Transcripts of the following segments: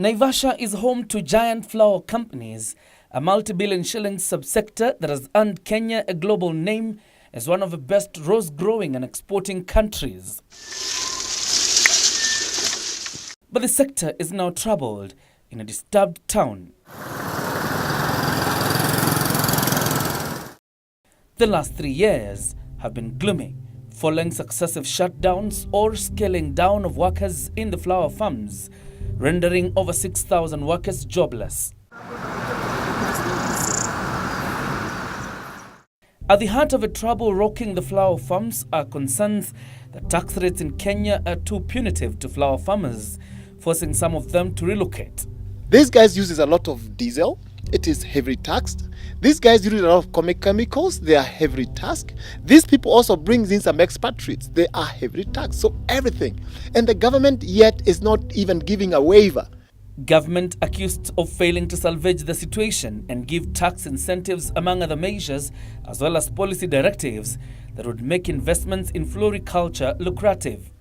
Naivasha is home to giant flower companies, a multi-billion shilling subsector that has earned Kenya a global name as one of the best rose-growing and exporting countries. But the sector is now troubled in a disturbed town. The last 3 years have been gloomy, following successive shutdowns or scaling down of workers in the flower farms, rendering over 6,000 workers jobless. At the heart of a trouble rocking the flower farms are concerns that tax rates in Kenya are too punitive to flower farmers, forcing some of them to relocate. These guys uses a lot of diesel. It is heavily taxed. These guys use a lot of chemicals. They are heavily taxed. These people also brings in some expatriates. They are heavily taxed. So everything. And the government yet is not even giving a waiver. Government accused of failing to salvage the situation and give tax incentives among other measures, as well as policy directives that would make investments in floriculture lucrative.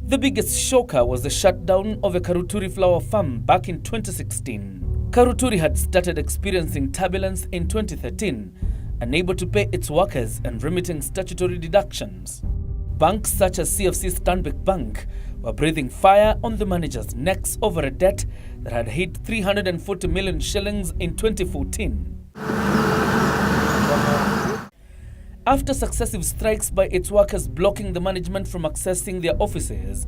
The biggest shocker was the shutdown of a Karuturi flower farm back in 2016. Karuturi had started experiencing turbulence in 2013, unable to pay its workers and remitting statutory deductions. Banks such as CFC Stanbic Bank were breathing fire on the managers' necks over a debt that had hit 340 million shillings in 2014. After successive strikes by its workers blocking the management from accessing their offices,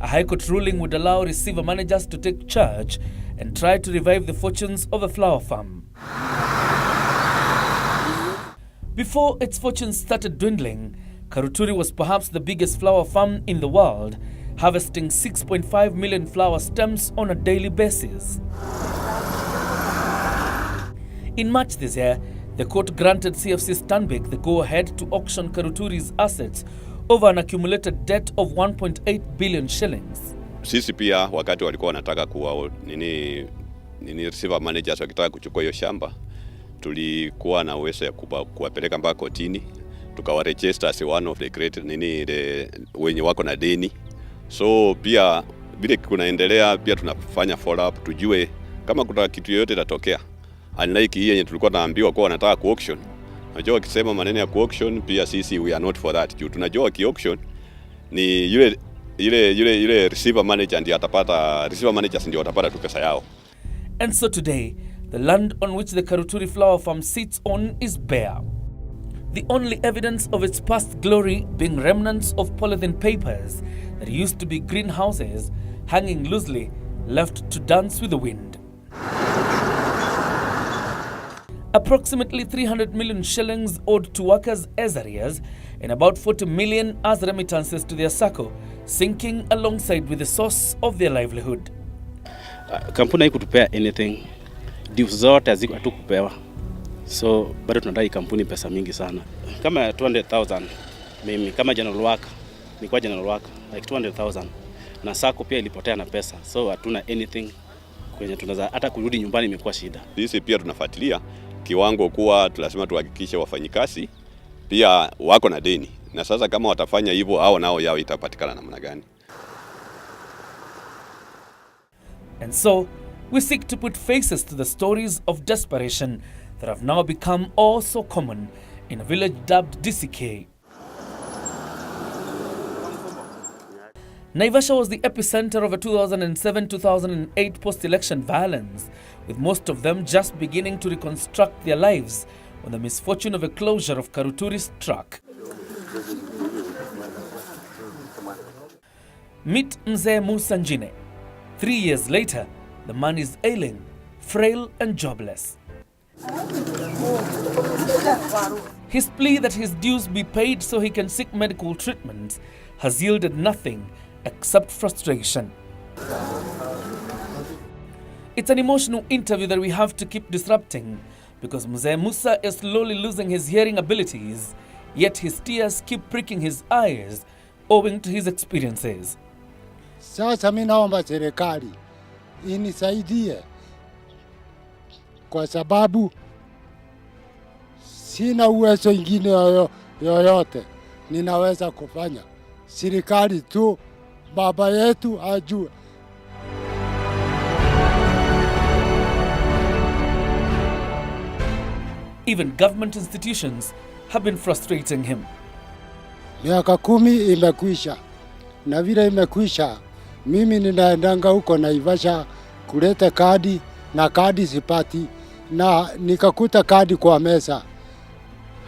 a High Court ruling would allow receiver managers to take charge and try to revive the fortunes of a flower farm. Before its fortunes started dwindling, Karuturi was perhaps the biggest flower farm in the world, harvesting 6.5 million flower stems on a daily basis. In March this year, the court granted CFC Stanbic the go-ahead to auction Karuturi's assets over an accumulated debt of 1.8 billion shillings. Sisi pia wakati walikuwa wanataka kuwa receiver managers wakitaka kuchukua hiyo shamba, tulikuwa na uwezo ya kuwapeleka mpaka kotini, tukawaregister as one of the great wenye wako na deni. So pia vile kunaendelea pia tunafanya follow up tujue kama kuna kitu yoyote itatokea. Unlike hii yenye tulikuwa tunaambiwa kwa wanataka ku-auction. Unajua wakisema maneno ya ku-auction pia sisi we are not for that. Tunajua ki-auction ni yule receiver manager ndiye atapata, receiver managers ndio watapata tu pesa yao. And so today, the land on which the Karuturi flower farm sits on is bare. The only evidence of its past glory being remnants of polythene papers that used to be greenhouses hanging loosely, left to dance with the wind. Approximately 300 million shillings owed to workers as arrears and about 40 million as remittances to their sacco, sinking alongside with the source of their livelihood. Kampuni haikutupea anything. Dues zote hazikupewa. So bado tunadai kampuni pesa mingi sana. Kama 200,000 mimi kama general worker, nilikuwa general worker like 200,000 na sacco pia ilipotea na pesa. So hatuna anything kwenye tunaweza hata kurudi nyumbani imekuwa shida. Sisi pia tunafuatilia kiwango kuwa tunasema tuhakikishe wafanyikazi pia wako na deni. Na sasa kama watafanya hivyo hao nao yao itapatikana namna gani? And so we seek to put faces to the stories of desperation that have now become all so common in a village dubbed DCK. Naivasha was the epicenter of a 2007-2008 post-election violence, with most of them just beginning to reconstruct their lives when the misfortune of a closure of Karuturi struck. Meet Mzee Musa Njine. 3 years later, the man is ailing, frail and jobless. His plea that his dues be paid so he can seek medical treatment has yielded nothing except frustration. It's an emotional interview that we have to keep disrupting because Mzee Musa is slowly losing his hearing abilities, yet his tears keep pricking his eyes owing to his experiences. Sasa mimi naomba serikali inisaidie kwa sababu sina uwezo ingine yoyote ninaweza kufanya. Serikali tu baba yetu ajue. Even government institutions have been frustrating him. Miaka 10 imekwisha, na vile imekwisha, mimi ninaendanga huko Naivasha kuleta kadi na kadi sipati, na nikakuta kadi kwa meza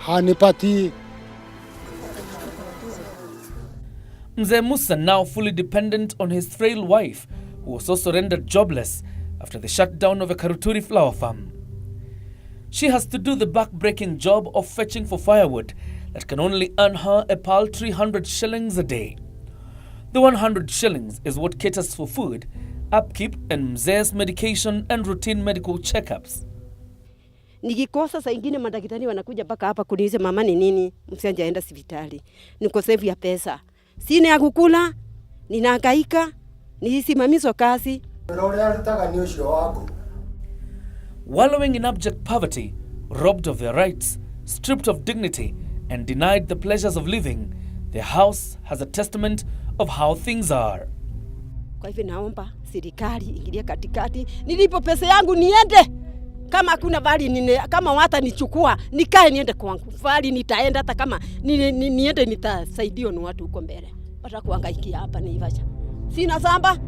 hanipati. Mzee Musa, now fully dependent on his frail wife, who was also rendered jobless after the shutdown of a Karuturi flower farm. She has to do the back-breaking job of fetching for firewood that can only earn her a paltry 100 shillings a day. The 100 shillings is what caters for food, upkeep, and mzee's medication and routine medical checkups. Nikikosa saa ingine madaktari wanakuja mpaka hapa kuniuliza mama ni nini, msije aenda hospitali. Nikosefu ya pesa. Sina ya kukula, ninahangaika, nisimamishwa kazi. Wallowing in abject poverty, robbed of their rights, stripped of dignity, and denied the pleasures of living, their house has a testament of how things are. Kwa hivyo naomba serikali ingilie katikati, nilipo pesa yangu niende. Kama hakuna vali kama wata nichukua, nikae niende kwangu. Vali nitaenda hata kama niende nitasaidiwa na watu huko mbele. Hata kuhangaikia hapa Naivasha. Sina samba.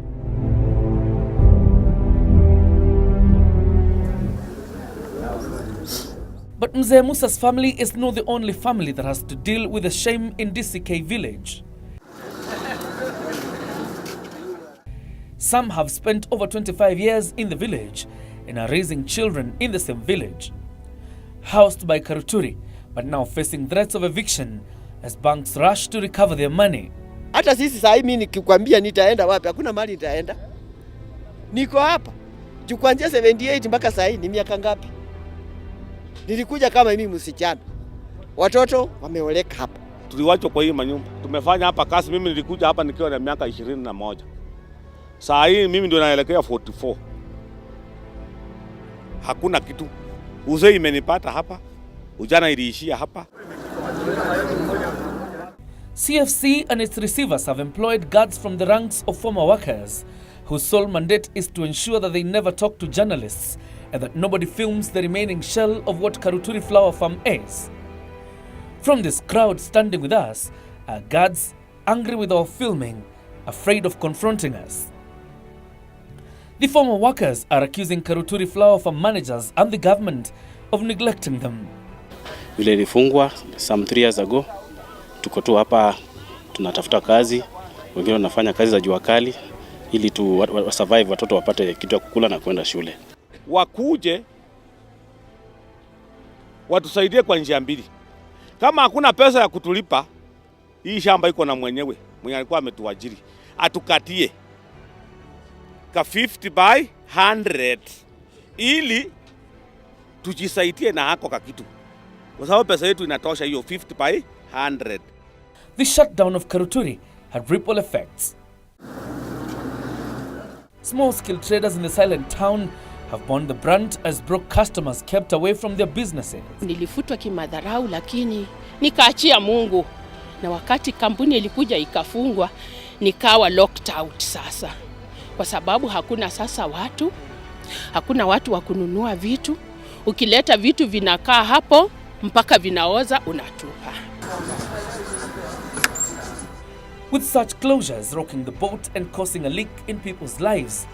But Mzee Musa's family is not the only family that has to deal with the shame in DCK village. Some have spent over 25 years in the village and are raising children in the same village. Housed by Karuturi, but now facing threats of eviction as banks rush to recover their money. Hata sisi saa hii mimi nikikwambia nitaenda wapi, hakuna mahali nitaenda. Niko hapa. Kuanzia 78 mpaka saa hii ni miaka ngapi? Nilikuja kama mimi msichana. Watoto wameoleka hapa. Tuliwachwa kwa hii manyumba. Tumefanya hapa kazi, mimi nilikuja hapa nikiwa na miaka 21. Saa hii mimi ndio naelekea 44. Hakuna kitu. Uzee imenipata hapa. Ujana iliishia hapa. CFC and its receivers have employed guards from the ranks of former workers whose sole mandate is to ensure that they never talk to journalists and that nobody films the remaining shell of what Karuturi Flower Farm is. From this crowd standing with us are guards angry with our filming, afraid of confronting us. The former workers are accusing Karuturi Flower Farm managers and the government of neglecting them. Vile ilifungwa some 3 years ago, tuko tu hapa tunatafuta kazi, wengine wanafanya kazi za jua kali ili tu survive, watoto wapate kitu ya kukula na kwenda shule. Wakuje watusaidie kwa njia mbili. Kama hakuna pesa ya kutulipa, hii shamba iko na mwenyewe, mwenye alikuwa ametuajiri, atukatie ka 50 by 100 ili tujisaidie na hako ka kitu. Kwa sababu pesa yetu inatosha hiyo 50 by 100. The shutdown of Karuturi had ripple effects. Small-scale traders in the silent town have borne the brunt as broke customers kept away from their businesses. Nilifutwa kimadharau lakini nikaachia Mungu. Na wakati kampuni ilikuja ikafungwa, nikawa locked out sasa. Kwa sababu hakuna sasa watu, hakuna watu wa kununua vitu. Ukileta vitu vinakaa hapo mpaka vinaoza unatupa. With such closures rocking the boat and causing a leak in people's lives,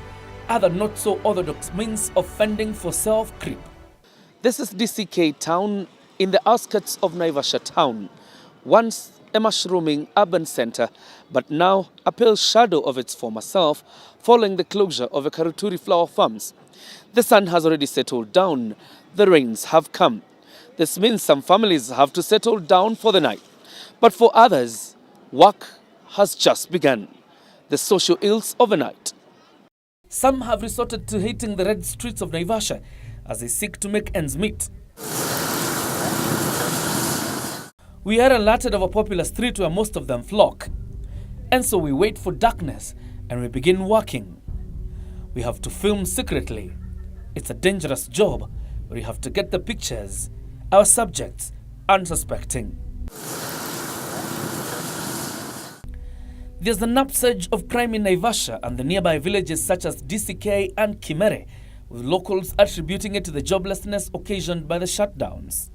other not so orthodox means of fending for self-creep. This is DCK town in the outskirts of Naivasha town, once a mushrooming urban center, but now a pale shadow of its former self following the closure of a Karuturi flower farms. The sun has already settled down, the rains have come. This means some families have to settle down for the night. But for others, work has just begun. The social ills of a night. Some have resorted to hating the red streets of Naivasha as they seek to make ends meet. We are alerted of a popular street where most of them flock. And so we wait for darkness and we begin working. We have to film secretly. It's a dangerous job where you have to get the pictures, our subjects unsuspecting. There's an upsurge of crime in Naivasha and the nearby villages such as DCK and Kimere, with locals attributing it to the joblessness occasioned by the shutdowns.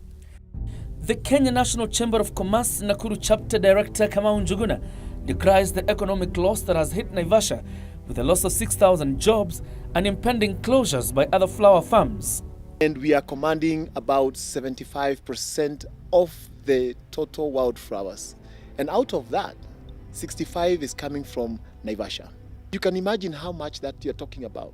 The Kenya National Chamber of Commerce Nakuru Chapter Director Kamau Njuguna decries the economic loss that has hit Naivasha, with a loss of 6,000 jobs and impending closures by other flower farms. And we are commanding about 75% of the total wildflowers. And out of that, 65 is coming from Naivasha. You can imagine how much that you're talking about.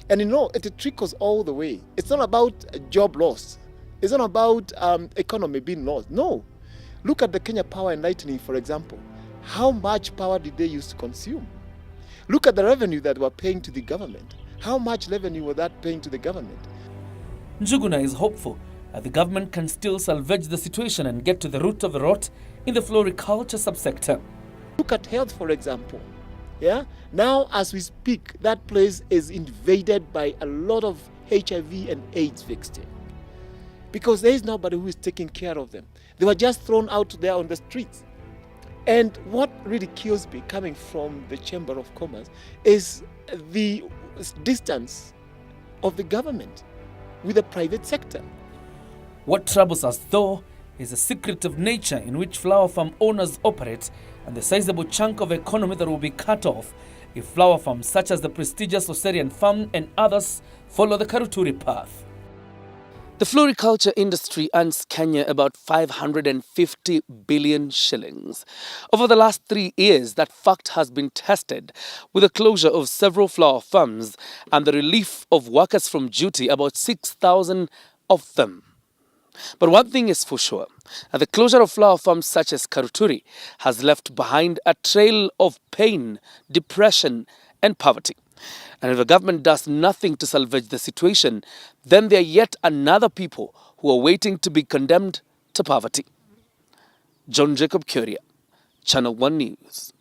And you know, it trickles all the way. It's not about job loss. It's not about economy being lost. No. Look at the Kenya Power and Lightning, for example. How much power did they use to consume? Look at the revenue that we're paying to the government. How much revenue was that paying to the government? Njuguna is hopeful that the government can still salvage the situation and get to the root of the rot in the floriculture subsector. Look at health, for example. Yeah? Now, as we speak, that place is invaded by a lot of HIV and AIDS victims because there is nobody who is taking care of them. They were just thrown out there on the streets. And what really kills me coming from the Chamber of Commerce is the distance of the government with the private sector. What troubles us, though, is the secret of nature in which flower farm owners operate and the sizable chunk of economy that will be cut off if flower farms such as the prestigious Oserian farm and others follow the Karuturi path. The floriculture industry earns Kenya about 550 billion shillings. Over the last 3 years, that fact has been tested with the closure of several flower farms and the relief of workers from duty, about 6,000 of them. But one thing is for sure, the closure of flower farms such as Karuturi has left behind a trail of pain, depression and poverty. And if the government does nothing to salvage the situation, then there are yet another people who are waiting to be condemned to poverty. John Jacob Curia, Channel 1 News.